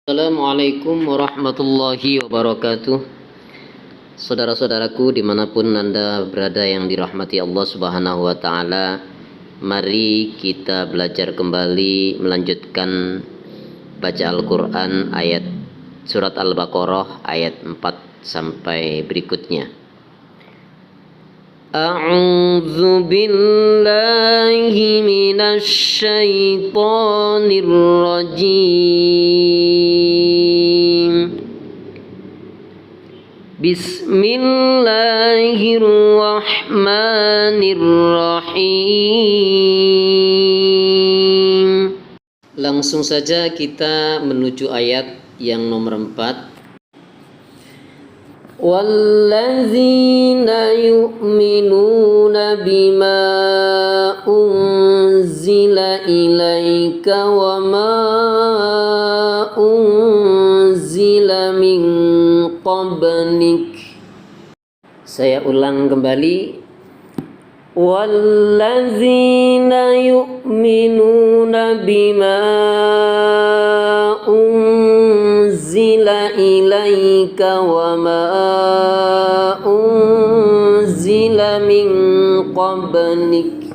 Assalamualaikum warahmatullahi wabarakatuh. Saudara-saudaraku dimanapun Anda berada yang dirahmati Allah subhanahu wa ta'ala, mari kita belajar kembali melanjutkan baca Al-Quran ayat surat Al-Baqarah ayat 4 sampai berikutnya. A'udzu billahi minasy syaithanir rajim. Bismillahirrahmanirrahim. Langsung saja kita menuju ayat yang nomor 4. Wallazina yu'minuna bima unzila ilaika wa ma unzila min qablik. Saya ulang kembali. Wallazina yu'minuna bima unzila ilaika wa ma unzila min qablik.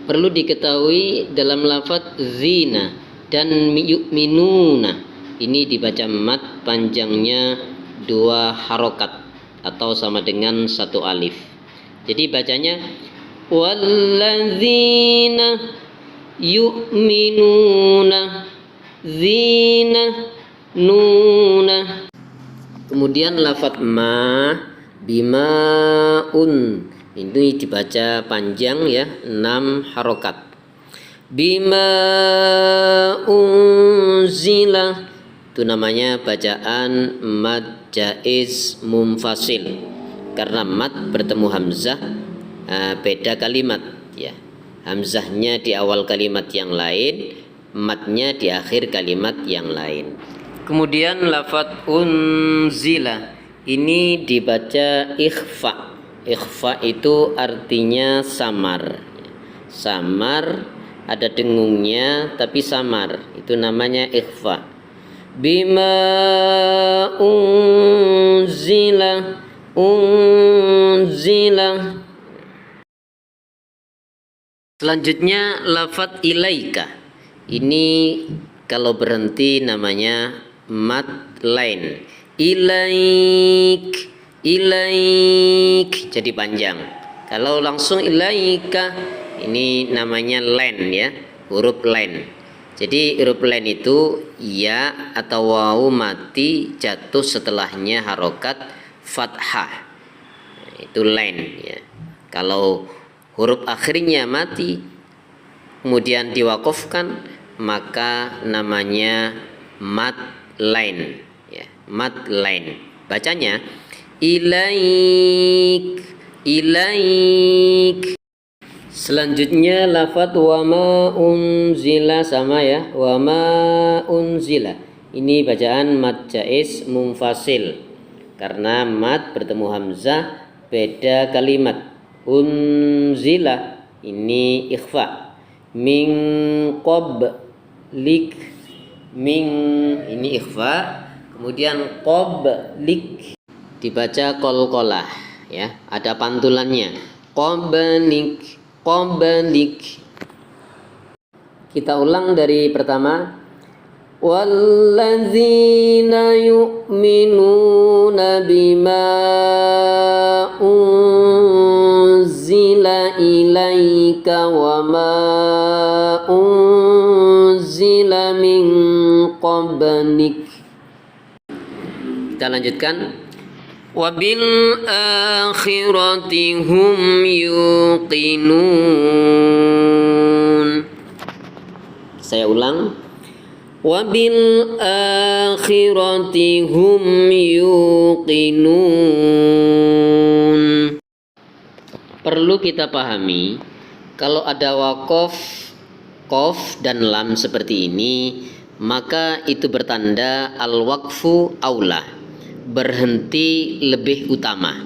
Perlu diketahui dalam lafaz zina dan yu'minuna ini dibaca mat, panjangnya 2 harokat atau sama dengan 1 alif. Jadi bacanya wallazina yu'minuna zina nuna. Kemudian lafaz ma bimaun ini dibaca panjang ya, 6 harokat. Bima unzila itu namanya bacaan mad jaiz munfasil, karena mad bertemu hamzah beda kalimat ya. Hamzahnya di awal kalimat yang lain, madnya di akhir kalimat yang lain. Kemudian lafaz unzila ini dibaca ikhfa. Ikhfa itu artinya samar. Samar, ada dengungnya tapi samar, itu namanya ikhfa. Bima unzila Selanjutnya lafaz ilaika. Ini kalau berhenti namanya mad lain. Ilaik jadi panjang. Kalau langsung ilaika ini namanya len ya, huruf len. Jadi huruf len itu ya atau wawu mati jatuh setelahnya harokat fathah. Itu len ya. Kalau huruf akhirnya mati kemudian diwakafkan maka namanya mad lain ya, mad lain. Bacanya ilaik. Selanjutnya lafaz wa ma unzila sama ya, wa ma unzila. Ini bacaan mad jaiz munfasil karena mad bertemu hamzah beda kalimat. Unzila ini ikhfa. Min qablik, min ini ikhfa, kemudian qablik dibaca qalqalah ya, ada pantulannya. Qablik. Kita ulang dari pertama. Wallazina yu'minuna bima unzila ilaika wa ma unzila min qablik. Kita lanjutkan. Wabil akhirati hum yuqinun. Saya ulang. Wabil akhirati hum yuqinun. Perlu kita pahami kalau ada waqaf, qaf dan lam seperti ini, maka itu bertanda al-waqfu aula, berhenti lebih utama.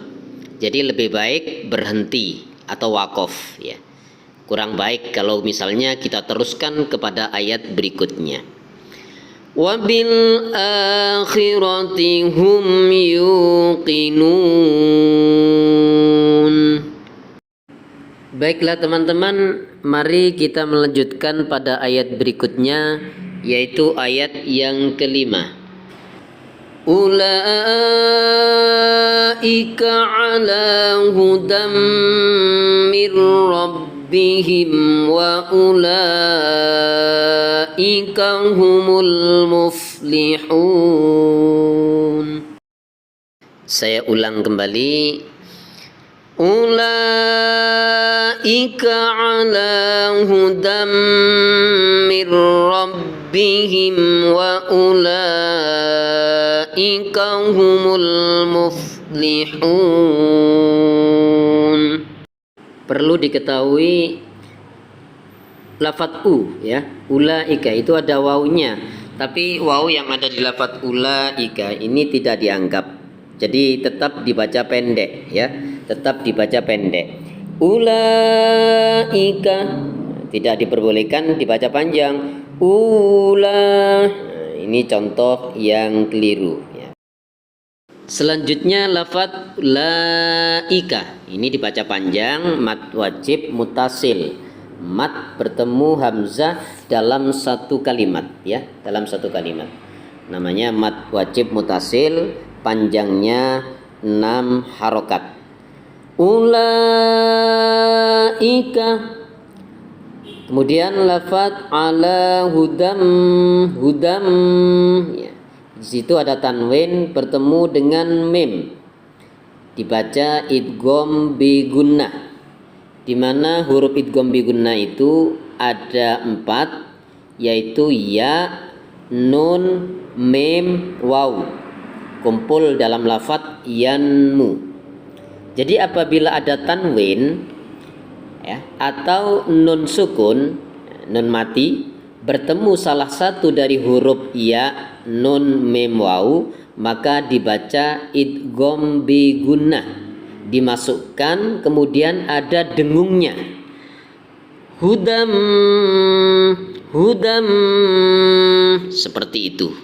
Jadi lebih baik berhenti atau waqaf ya. Kurang baik kalau misalnya kita teruskan kepada ayat berikutnya. وبالآخرة هم يوقنون. Baiklah teman-teman, mari kita melanjutkan pada ayat berikutnya, yaitu ayat yang kelima. Ulaika ala hudam mir rabbihim wa ulaika humul muflihun. Saya ulang kembali. Ulaika ala hudam mir rabbihim wa ulaika humul muflihun. Perlu diketahui lafadz u, ya, ulaika itu ada wawunya, tapi wawu yang ada di lafadz ulaika ini tidak dianggap, jadi tetap dibaca pendek, ya, tetap dibaca pendek. Ulaika tidak diperbolehkan dibaca panjang. Ini contoh yang keliru, ya. Selanjutnya lafadz laika ini dibaca panjang, mad wajib mutasil. Mad bertemu hamzah dalam satu kalimat, ya, dalam satu kalimat. Namanya mad wajib mutasil, panjangnya 6 harokat. Ulaika. Kemudian lafadz ala hudam, ya. Di situ ada tanwin bertemu dengan mim, dibaca idgham bi gunnah, di mana huruf idgham bi gunnah itu ada 4, yaitu ya, nun, mim, waw, kumpul dalam lafadz yanmu. Jadi apabila ada tanwin, ya, atau nun sukun, nun mati, bertemu salah satu dari huruf ya, nun, mim, waw, maka dibaca idgham bi gunnah, dimasukkan, kemudian ada dengungnya. Hudam, hudam, seperti itu.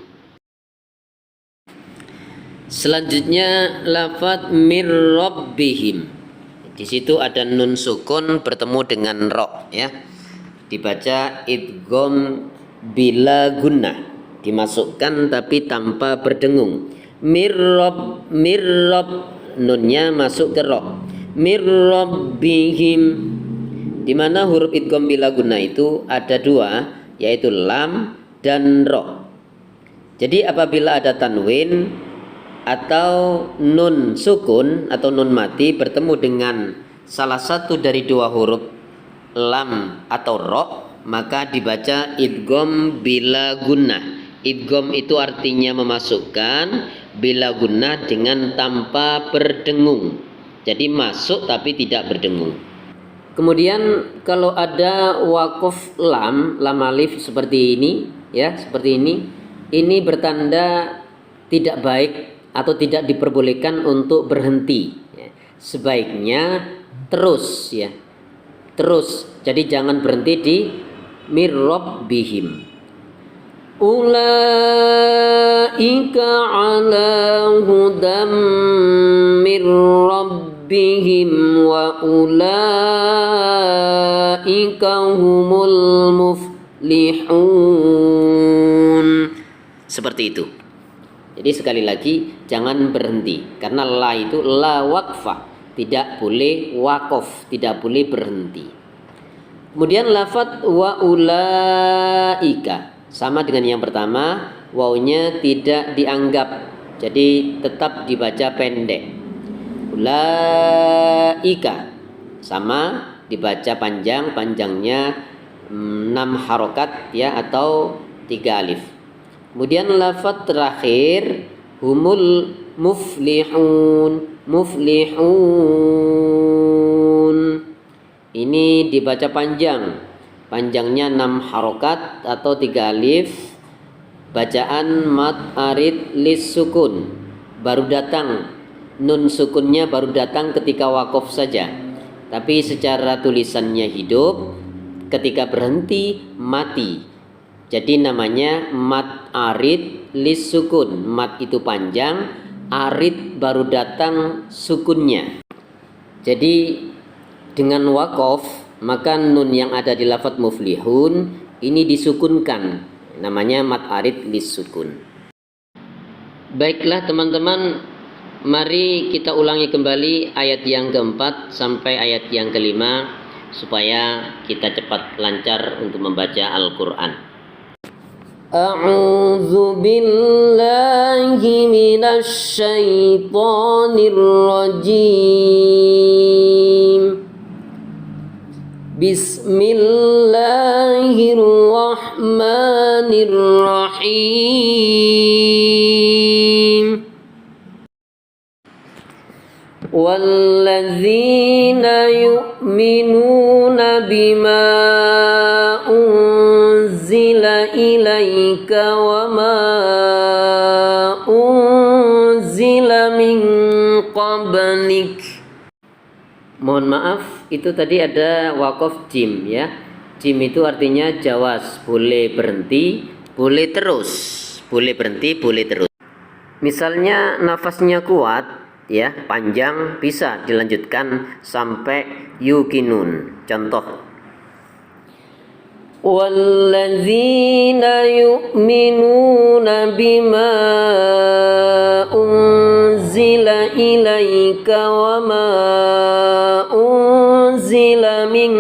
Selanjutnya lafadz mir rabbihim. Di situ ada nun sukun bertemu dengan ro, ya. Dibaca idgham bila gunnah, dimasukkan tapi tanpa berdengung. Mir rabb, nunnya masuk ke ro. Mir rabbihim, di mana huruf idgham bila gunnah itu ada 2, yaitu lam dan ro. Jadi apabila ada tanwin atau nun sukun atau nun mati bertemu dengan salah satu dari 2 huruf lam atau ro, maka dibaca idgham bila gunnah. Idgham itu artinya memasukkan, bila gunnah dengan tanpa berdengung. Jadi masuk tapi tidak berdengung. Kemudian kalau ada wakaf lam, lam alif seperti ini, ya, seperti ini bertanda tidak baik atau tidak diperbolehkan untuk berhenti, ya. Sebaiknya terus, ya, terus. Jadi jangan berhenti di mir rabbihim. Ulaika ala hudam mir rabbihim wa ulaika humul muflihun. Seperti itu. Jadi sekali lagi jangan berhenti, karena la itu la waqfah, tidak boleh wakof, tidak boleh berhenti. Kemudian lafadz wa ulaika sama dengan yang pertama, wawunya tidak dianggap, jadi tetap dibaca pendek. Ulaika sama dibaca panjang, panjangnya 6 harokat, ya, atau 3 alif. Kemudian lafadz terakhir humul muflihun, muflihun. Ini dibaca panjang, panjangnya 6 harokat atau 3 alif. Bacaan mad arid lis sukun, baru datang, nun sukunnya baru datang ketika wakof saja, tapi secara tulisannya hidup, ketika berhenti mati. Jadi namanya mad arid lis sukun. Mat itu panjang, arid baru datang sukunnya. Jadi dengan wakof maka nun yang ada di lafadz muflihun ini disukunkan, namanya mat arid lis sukun. Baiklah teman-teman, mari kita ulangi kembali ayat yang keempat sampai ayat yang kelima supaya kita cepat lancar untuk membaca Al-Quran. A'udzu billahi minasy syaithanir rajim. Bismillahirrahmanirrahim. Walladzina yu'minuna bima unzila ilaika wa ma unzila min qablik. Mohon maaf, itu tadi ada wakof jim ya. Jim itu artinya jawas, boleh berhenti, boleh terus. Boleh berhenti, boleh terus. Misalnya nafasnya kuat ya, panjang, bisa dilanjutkan sampai yukinun. Contoh, walladzina yu'minuna bima unzila ilaika wa ma unzila min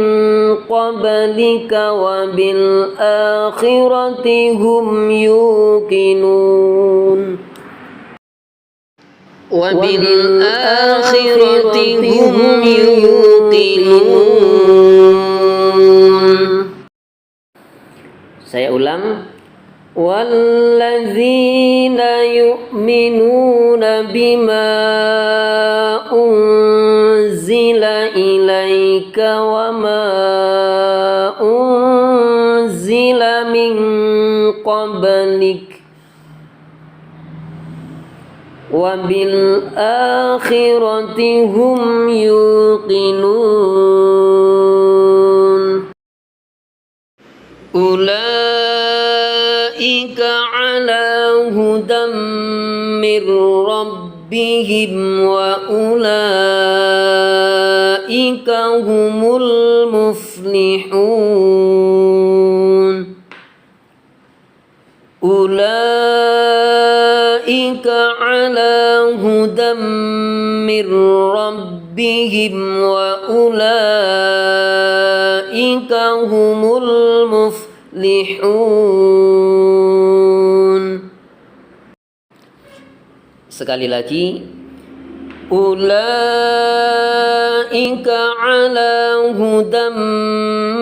qablika wa bil akhirati hum yuqinun. Wa bil akhirati hum yuqinun. Saya ulang. Walladzina yu'minuna bima unzila ilaika wa ma unzila min qablik wa bil akhirati hum yuqinun. Ulaika ala hudam mir rabbihim wa ulaika humul muflihun. Ulaika ala hudam mir rabbihim wa ulaika humul muflihun. Sekali lagi, ulaika ala hudam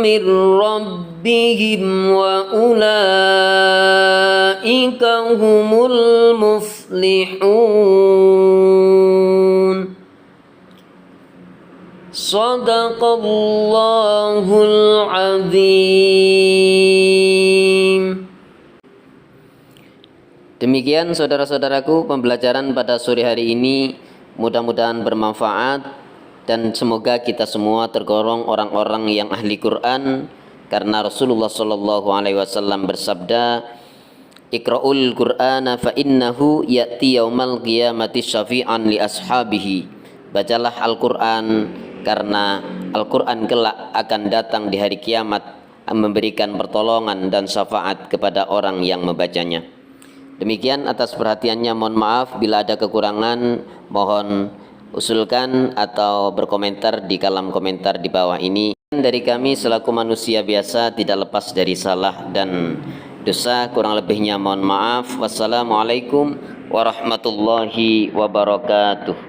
mir rabbihim wa ulaika humul muflihun. Shadaqallahul azim. Demikian saudara-saudaraku pembelajaran pada sore hari ini, mudah-mudahan bermanfaat dan semoga kita semua tergolong orang-orang yang ahli Quran, karena Rasulullah sallallahu alaihi wasallam bersabda, Iqra'ul Qur'ana fa innahu ya'ti yaumal qiyamati syafi'an li ashabihi. Bacalah Al-Quran karena Al-Quran kelak akan datang di hari kiamat memberikan pertolongan dan syafaat kepada orang yang membacanya. Demikian, atas perhatiannya mohon maaf. Bila ada kekurangan mohon usulkan atau berkomentar di kolom komentar di bawah ini. Dari kami selaku manusia biasa tidak lepas dari salah dan dosa, kurang lebihnya mohon maaf. Wassalamualaikum warahmatullahi wabarakatuh.